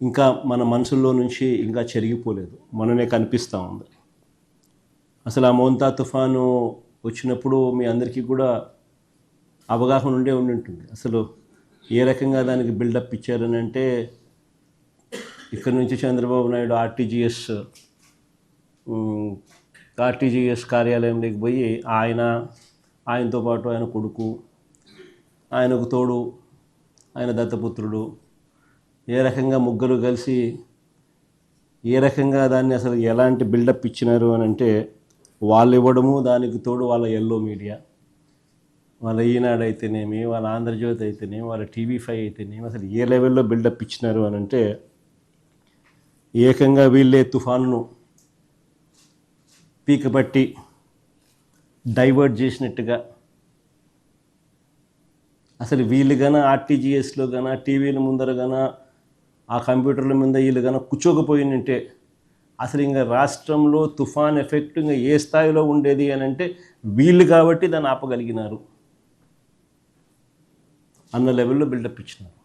ఇంకా మన మనసుల్లో నుంచి ఇంకా చెరిగిపోలేదు, మననే కనిపిస్తూ ఉంది. అసలు ఆ మోంతా తుఫాను వచ్చినప్పుడు మీ అందరికీ కూడా అవగాహన ఉండి ఉంటుంది. అసలు ఏ రకంగా దానికి బిల్డప్ ఇచ్చారని అంటే, ఇక్కడ నుంచి చంద్రబాబు నాయుడు ఆర్టీజీఎస్ కార్యాలయంలోకి పోయి ఆయనతో పాటు ఆయన కొడుకు, ఆయనకు తోడు ఆయన దత్తపుత్రుడు, ఏ రకంగా ముగ్గురు కలిసి ఏ రకంగా దాన్ని అసలు ఎలాంటి బిల్డప్ ఇచ్చినారు అని అంటే, వాళ్ళు ఇవ్వడము, దానికి తోడు వాళ్ళ ఎల్లో మీడియా, వాళ్ళ ఈనాడు అయితేనేమి, వాళ్ళ ఆంధ్రజ్యోతి అయితేనేమి, వాళ్ళ TV5 అయితేనేమి, అసలు ఏ లెవెల్లో బిల్డప్ ఇచ్చినారు అని అంటే, ఏకంగా వీళ్ళే తుఫానును పీకపట్టి డైవర్ట్ చేసినట్టుగా, అసలు వీళ్ళు గన ఆర్టీజీఎస్లో గన టీవీల ముందర గన ఆ కంప్యూటర్ల మీద వీళ్ళు గన కూర్చోకపోయినంటే అసలు ఇంకా రాష్ట్రంలో తుఫాన్ ఎఫెక్ట్ ఇంకా ఏ స్థాయిలో ఉండేది అని అంటే, వీళ్ళు కాబట్టి దాన్ని ఆపగలిగినారు అన్న లెవెల్లో బిల్డప్ ఇచ్చినారు.